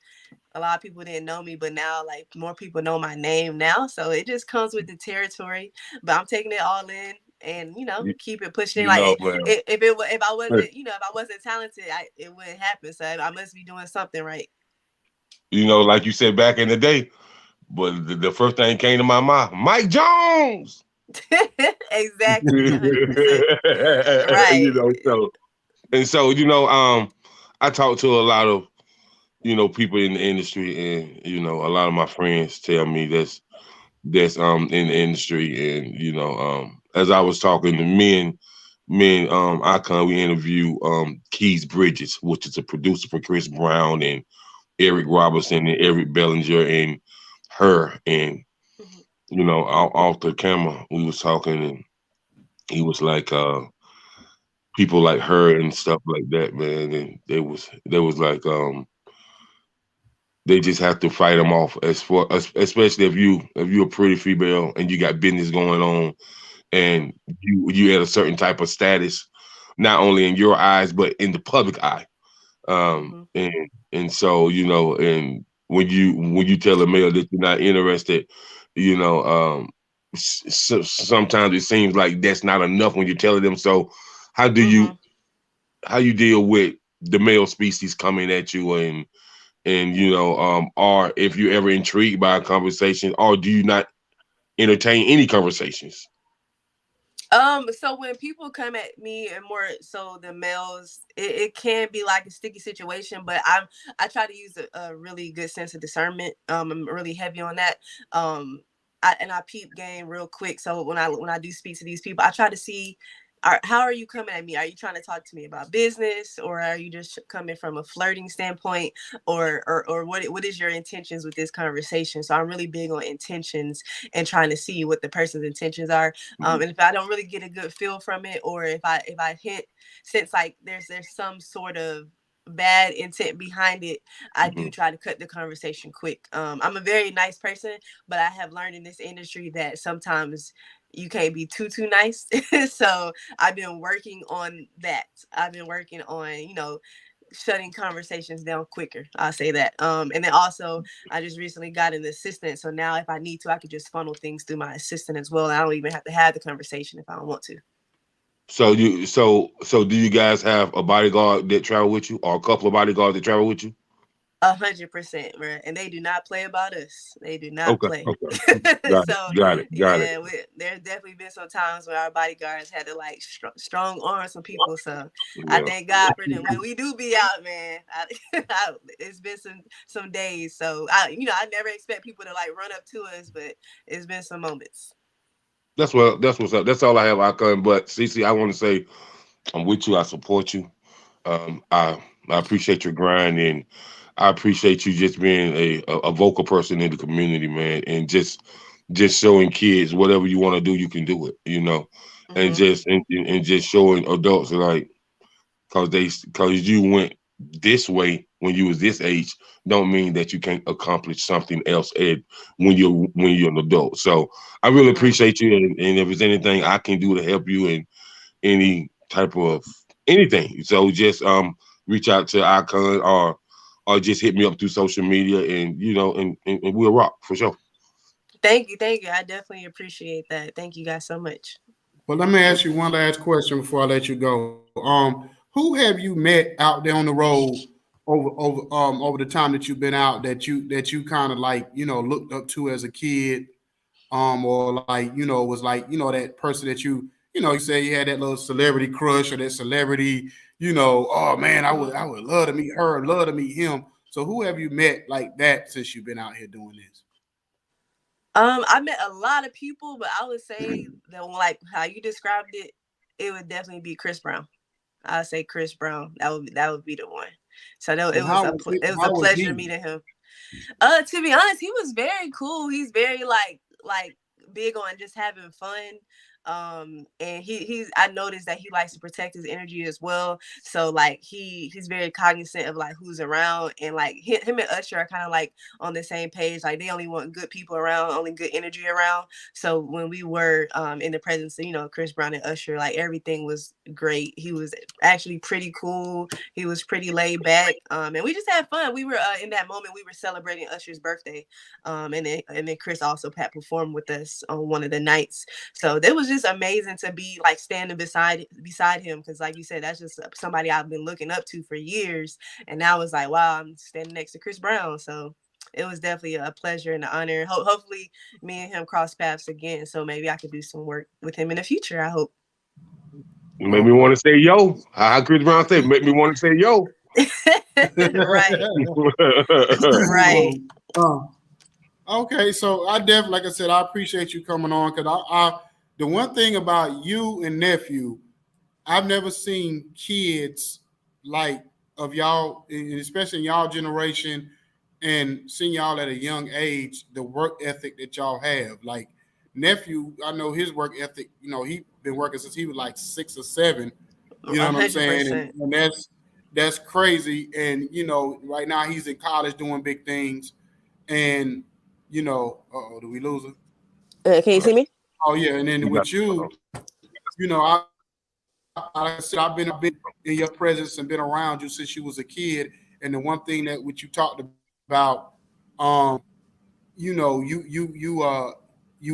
Speaker 4: a lot of people didn't know me, but now like more people know my name now. So it just comes with the territory. But I'm taking it all in and
Speaker 3: You,
Speaker 4: keep it pushing.
Speaker 3: you
Speaker 4: Like
Speaker 3: know, man.
Speaker 4: if I wasn't if I wasn't talented, it wouldn't happen. So I must be doing something right.
Speaker 3: Like you said back in the day, but the first thing came to my mind, Mike Jones.
Speaker 4: Exactly, 100%. Right.
Speaker 3: So and so, I talk to a lot of, people in the industry, and a lot of my friends tell me that's in the industry, and as I was talking to Icon, we interview Keys Bridges, which is a producer for Chris Brown and Eric Robertson and Eric Bellinger and her, and
Speaker 4: Mhm.
Speaker 3: off the camera we was talking, and he was like people like her and stuff like that, man, and they was like they just have to fight them off, especially if you're a pretty female and you got business going on, and you at a certain type of status, not only in your eyes but in the public eye.
Speaker 4: Mhm.
Speaker 3: And so, and when you tell a male that you're not interested, you know, sometimes it seems like that's not enough when you're telling them. So how do you
Speaker 4: Mhm.
Speaker 3: how you deal with the male species coming at you, and or if you're ever intrigued by a conversation, or do you not entertain any conversations?
Speaker 4: So when people come at me and more so the males, it can be like a sticky situation, but I try to use a really good sense of discernment. I'm really heavy on that. I peep game real quick. So when I do speak to these people, I try to see how are you coming at me? Are you trying to talk to me about business, or are you just coming from a flirting standpoint, or what is your intentions with this conversation? So I'm really big on intentions and trying to see what the person's intentions are.
Speaker 3: Mhm.
Speaker 4: And if I don't really get a good feel from it, or if I hint, since like there's some sort of bad intent behind it, I do
Speaker 3: Mhm.
Speaker 4: try to cut the conversation quick. I'm a very nice person, but I have learned in this industry that sometimes you can't be too nice. So I've been working on that. I've been working on, shutting conversations down quicker. I'll say that. And then also I just recently got an assistant. So now if I need to, I could just funnel things through my assistant as well. I don't even have to have the conversation if I don't want to.
Speaker 3: So do you guys have a bodyguard that travel with you, or a couple of bodyguards that travel with you?
Speaker 4: 100%, right? And they do not play about us. They do not
Speaker 3: Okay,
Speaker 4: play.
Speaker 3: okay, got it,
Speaker 4: So
Speaker 3: got it, got it.
Speaker 4: yeah, there's definitely been some times where our bodyguards had to like strong arm some people. So I
Speaker 3: Yeah,
Speaker 4: thank God for them. When we do be out, man, it's been some days. So I never expect people to like run up to us, but it's been some moments.
Speaker 3: that's what's up. That's all I have, Icon. But CC, I want to say I'm with you. I support you. I appreciate your grind, and I appreciate you just being a vocal person in the community, man, and just showing kids whatever you want to do, you can do it, and
Speaker 4: Hmm.
Speaker 3: and just showing adults like because you went this way when you was this age don't mean that you can't accomplish something else when you're an adult. So I really
Speaker 4: Right.
Speaker 3: appreciate you, and if there's anything I can do to help you in any type of anything, so just reach out to Icon or just hit me up through social media, and and we'll rock for sure.
Speaker 4: Thank you. Thank you. I definitely appreciate that. Thank you guys so much.
Speaker 2: But let me ask you one last question before I let you go. Who have you met out there on the road over the time that you've been out that you kind of like looked up to as a kid, or like was like that person that you say you had that little celebrity crush or that celebrity, oh man, I would love to meet her, love to meet him. So who have you met like that since you've been out here doing this?
Speaker 4: I met a lot of people, but I would say that like how you described it, it would definitely be Chris Brown. I'd say Chris Brown. That would be the one. So no,
Speaker 2: And how was
Speaker 4: it was a
Speaker 2: how was
Speaker 4: pleasure
Speaker 2: he?
Speaker 4: meeting him. To be honest, he was very cool. He's very like big on just having fun. And he's I noticed that he likes to protect his energy as well. So like he's very cognizant of like who's around, and like him and Usher are kind of like on the same page. Like they only want good people around, only good energy around. So when we were in the presence of Chris Brown and Usher, like everything was great. He was actually pretty cool. He was pretty laid back, and we just had fun. We were in that moment we were celebrating Usher's birthday, and then Chris also had performed with us on one of the nights. So it was just amazing to be like standing beside him, because like you said, that's just somebody I've been looking up to for years, and now it's like wow, I'm standing next to Chris Brown. So it was definitely a pleasure and an honor. Hopefully, me and him cross paths again, so maybe I could do some work with him in the future. I hope.
Speaker 3: You made me
Speaker 2: Okay.
Speaker 3: want to say yo. How Chris Brown said, make me want to say yo.
Speaker 4: Right, right.
Speaker 2: um, Okay, so I definitely, like I said, I appreciate you coming on because the one thing about you and nephew, I've never seen kids like of y'all, and especially in y'all generation, and seeing y'all at a young age, the work ethic that y'all have. Like nephew, I know his work ethic. He been working since he was like 6 or 7. You know
Speaker 4: A
Speaker 2: what I'm
Speaker 4: hundred
Speaker 2: saying? And,
Speaker 4: percent.
Speaker 2: and that's crazy. And right now he's in college doing big things. And do we lose it?
Speaker 4: Can you see me?
Speaker 2: Oh yeah, and then
Speaker 3: You got
Speaker 2: with you, like I said, I've been in your presence and been around you since you was a kid. And the one thing that which you talked about, um, you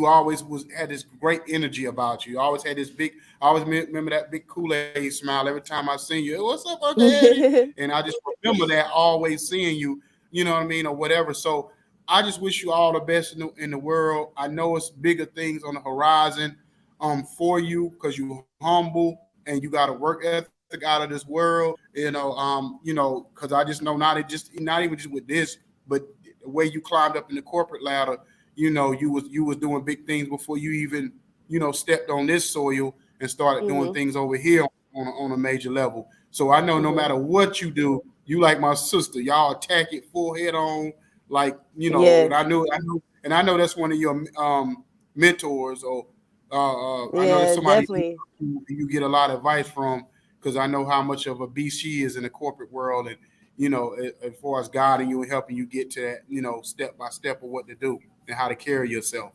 Speaker 2: always had this great energy about you. You always had this big. I always remember that big Kool-Aid smile every time I seen you. Hey, what's up, Uncle Eddie? And I just remember that always seeing you. You know what I mean, or whatever. So I just wish you all the best in the world. I know it's bigger things on the horizon, for you because you humble and you got a work ethic out of this world. Because I just know not even just with this, but the way you climbed up in the corporate ladder, you was doing big things before you even stepped on this soil and started doing
Speaker 4: Mhm.
Speaker 2: things over here on a major level. So I know no
Speaker 4: Mhm.
Speaker 2: matter what you do, you like my sister, y'all attack it full head on, like
Speaker 4: Yeah.
Speaker 2: and I know that's one of your mentors, or I know that's
Speaker 4: Yeah.
Speaker 2: somebody
Speaker 4: Definitely.
Speaker 2: you get a lot of advice from, because I know how much of a beast she is in the corporate world, and as far as guiding you and helping you get to that, step by step of what to do and how to carry yourself.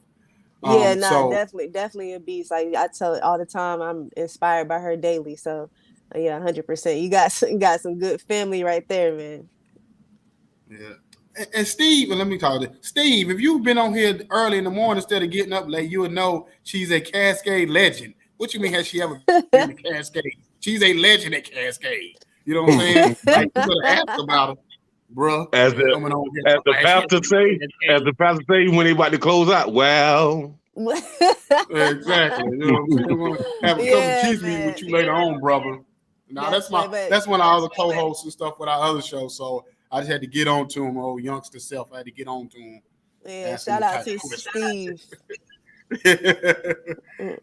Speaker 4: Yeah, nah,
Speaker 2: So
Speaker 4: definitely a beast. Like I tell it all the time, I'm inspired by her daily. So yeah, 100%. You got some good family right there, man.
Speaker 2: yeah. And Steve, and let me talk to Steve. If you've been on here early in the morning instead of getting up late, you would know she's a Cascade legend. What you mean has she ever been to Cascade? She's a legend at Cascade. You know what I'm saying? Like you better ask about her, bruh.
Speaker 3: As the
Speaker 2: Coming on here
Speaker 3: as
Speaker 2: talking
Speaker 3: the
Speaker 2: like she
Speaker 3: pastor say, as the pastor say when they about to close out. Well,
Speaker 2: exactly. You know what I'm saying? Want to have a cup of
Speaker 4: Yeah,
Speaker 2: cheese meat with
Speaker 4: man.
Speaker 2: you later on, brother. Now
Speaker 4: Definitely, but
Speaker 2: that's one of our other co-hosts and stuff with our other show. So I just had to get on to him, old youngster self. I had to get on to him,
Speaker 4: yeah,
Speaker 2: ask him
Speaker 4: shout
Speaker 2: the
Speaker 4: out
Speaker 2: type
Speaker 4: to
Speaker 2: of questions.
Speaker 4: Steve.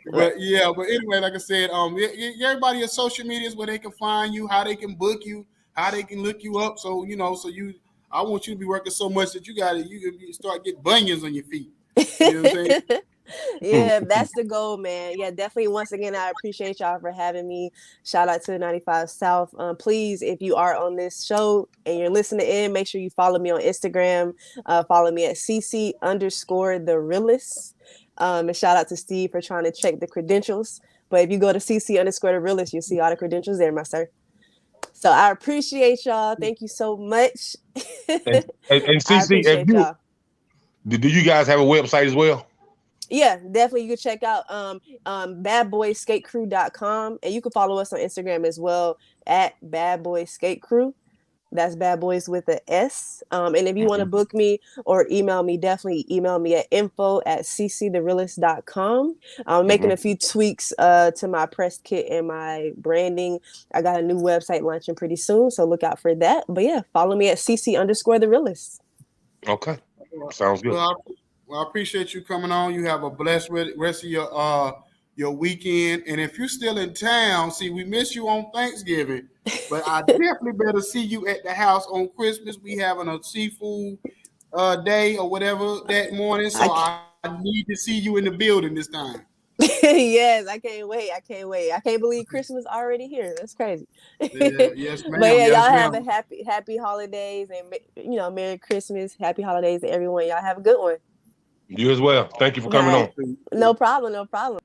Speaker 2: But yeah, but anyway, like I said, everybody on social medias where they can find you, how they can book you, how they can look you up. So I want you to be working so much that you can start getting bunions on your feet. You know what I'm saying?
Speaker 4: Yeah, that's the goal, man. Yeah, definitely. Once again, I appreciate y'all for having me. Shout out to the 95 South. Please, if you are on this show and you're listening in, make sure you follow me on Instagram. Follow me at CC_the realist. And shout out to Steve for trying to check the credentials. But if you go to CC_the realist, you'll see all the credentials there, my sir. So I appreciate y'all. Thank you so much.
Speaker 3: and
Speaker 4: I
Speaker 3: CC, if
Speaker 4: appreciate
Speaker 3: you
Speaker 4: y'all.
Speaker 3: do you guys have a website as well?
Speaker 4: Yeah, definitely. You can check out badboyskatecrew.com, and you can follow us on Instagram as well at badboyskatecrew. That's bad boys with a S. And if you want to book me or email me, definitely email me at info@cctherealist.com. I'm making a few tweaks to my press kit and my branding. I got a new website launching pretty soon, so look out for that. But yeah, follow me at cc_the realist.
Speaker 3: Okay, sounds good.
Speaker 2: Well, I appreciate you coming on. You have a blessed rest of your weekend. And if you're still in town, see, we miss you on Thanksgiving, but I definitely better see you at the house on Christmas. We having a seafood day or whatever that morning, so I need to see you in the building this time.
Speaker 4: Yes, I can't wait. I can't wait. I can't believe Christmas already here. That's crazy.
Speaker 2: Yeah, yes,
Speaker 4: But
Speaker 2: ma'am.
Speaker 4: yeah,
Speaker 2: Yes,
Speaker 4: y'all have a
Speaker 2: ma'am.
Speaker 4: happy holidays and Merry Christmas, happy holidays to everyone. Y'all have a good one.
Speaker 3: You as well. Thank you for
Speaker 4: All
Speaker 3: coming
Speaker 4: right.
Speaker 3: on.
Speaker 4: No problem. No problem.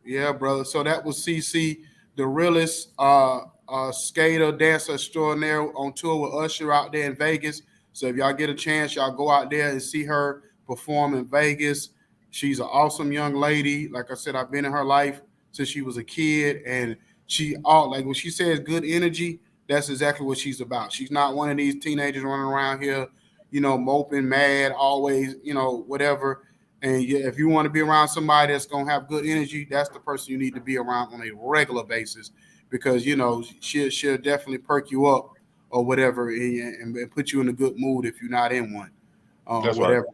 Speaker 2: Yeah, brother. So that was CC, the realest skater, dancer extraordinaire on tour with Usher out there in Vegas. So if y'all get a chance, y'all go out there and see her perform in Vegas. She's an awesome young lady. Like I said, I've been in her life since she was a kid, and like when she says good energy, that's exactly what she's about. She's not one of these teenagers running around here, moping, mad, always, whatever. And if you want to be around somebody that's gonna have good energy, that's the person you need to be around on a regular basis, because she'll definitely perk you up or whatever, and put you in a good mood if you're not in one, or
Speaker 3: That's right.
Speaker 2: whatever.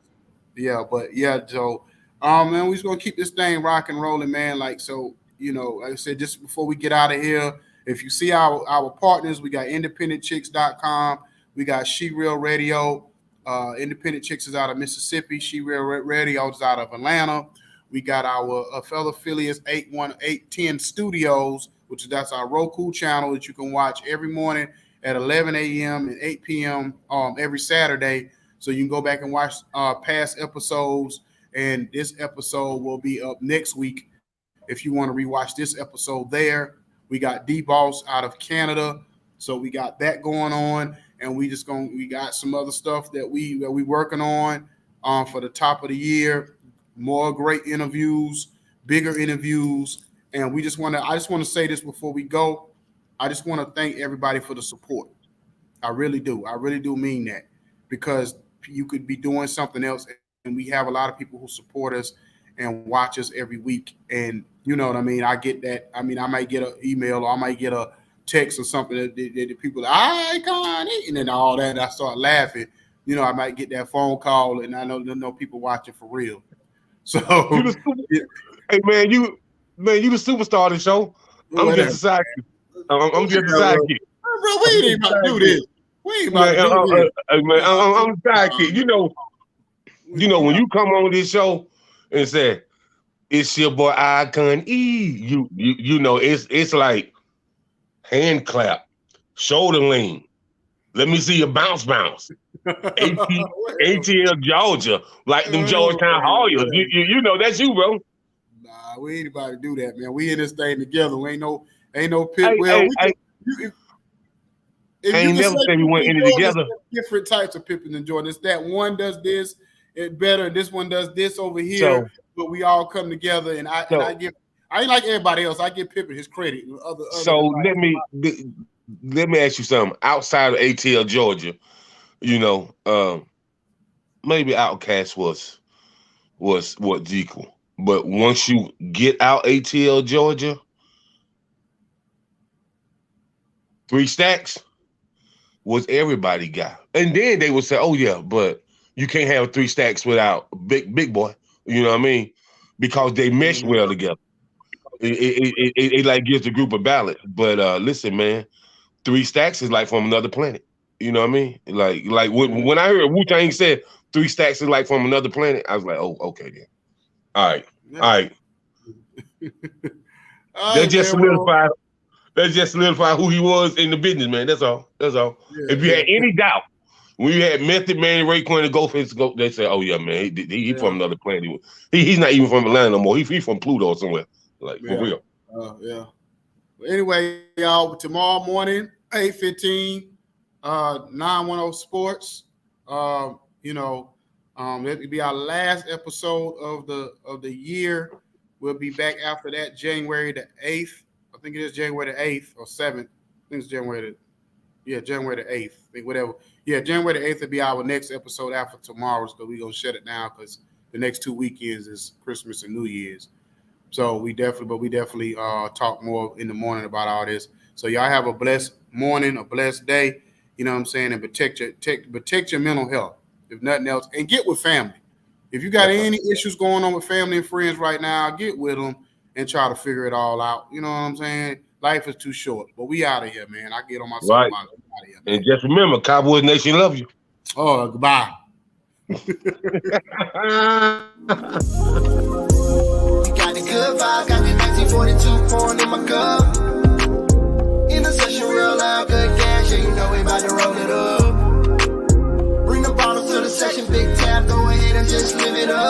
Speaker 2: Yeah, but yeah, so man, we're just gonna keep this thing rock and rolling, man. Like so, like I said, just before we get out of here, if you see our partners, we got independentchicks.com, we got She Real Radio. Independent Chicks is out of Mississippi. She Real Radio is out of Atlanta. We got our fellow affiliates 81810 Studios, that's our Roku channel that you can watch every morning at 11 a.m. and 8 p.m. Every Saturday. So you can go back and watch past episodes, and this episode will be up next week if you want to rewatch this episode there. We got D-Boss out of Canada, so we got that going on. And we got some other stuff that we working on for the top of the year. More great interviews, bigger interviews, and I just want to say this before we go. I just want to thank everybody for the support. I really do. I really do mean that, because you could be doing something else, and we have a lot of people who support us and watch us every week. And you know what I mean? I get that. I mean, I might get an email or I might get a text or something that the people Ikon, and then all that. And I start laughing. I might get that phone call, and I know people watching for real. So,
Speaker 3: You the hey man, you the superstar of the show. I'm
Speaker 2: whatever.
Speaker 3: just a sidekick. I'm just a sidekick.
Speaker 2: Bro, we ain't about to do this. We ain't about to do this.
Speaker 3: I'm a sidekick. When you come on this show and say it's your boy Ikon E, it's like hand clap, shoulder lean, Let me see your bounce. ATL Georgia, like them Georgetown Hoyas. You know that's you, bro.
Speaker 2: Nah, we ain't about to do that, man. We in this thing together. We ain't no pit.
Speaker 3: Hey,
Speaker 2: Well,
Speaker 3: hey,
Speaker 2: if
Speaker 3: I
Speaker 2: you
Speaker 3: ain't
Speaker 2: can
Speaker 3: never
Speaker 2: say
Speaker 3: say we went in it
Speaker 2: Jordan,
Speaker 3: together.
Speaker 2: different types of Pippen and Jordan. It's that one does this it better, and this one does this over here. But we all come together, and I ain't like everybody else. I give Pippen his credit.
Speaker 3: So let me ask you something. Outside of ATL Georgia, you know, maybe Outkast was what's equal. But once you get out ATL Georgia, 3 Stacks was everybody got. And then they would say, oh yeah, but you can't have 3 Stacks without Big Boy. You know what I mean? Because they mesh well together. It like gives the group a balance. But listen, man, 3 Stacks is like from another planet. You know what I mean? Like when I heard Wu-Tang said 3 Stacks is like from another planet, I was like, oh, okay then. All right. That just solidified who he was in the business, man. That's all. Yeah, if you had any doubt, when you had Method Man, Raekwon, and Ghostface, they say, "Oh yeah, man, he from another planet. He's not even from Atlanta no more. He from Pluto or somewhere, like for real."
Speaker 2: Yeah. But anyway, y'all, tomorrow morning, 8:15, 910 Sports. It'll be our last episode of the year. We'll be back after that, January the 8th. I think it is January the 8th or 7th. I think it's January the 8th. I think whatever. Yeah, January the 8th will be our next episode after tomorrow's, because we're going to shut it down because the next 2 weekends is Christmas and New Year's. So we definitely talk more in the morning about all this. So y'all have a blessed morning, a blessed day, you know what I'm saying, and protect your mental health, if nothing else, and get with family. If you got any issues going on with family and friends right now, get with them and try to figure it all out. You know what I'm saying? Life is too short, but we out of here, man. I get on my soapbox. Right.
Speaker 3: And just remember, Cowboys Nation love you.
Speaker 2: Oh, goodbye.
Speaker 1: We got the good vibe, got the 1942 pouring in my cup. In the session, real loud, good gas, yeah, you know we about to roll it up. Bring the bottles to the session, big tab, go ahead and just live it up.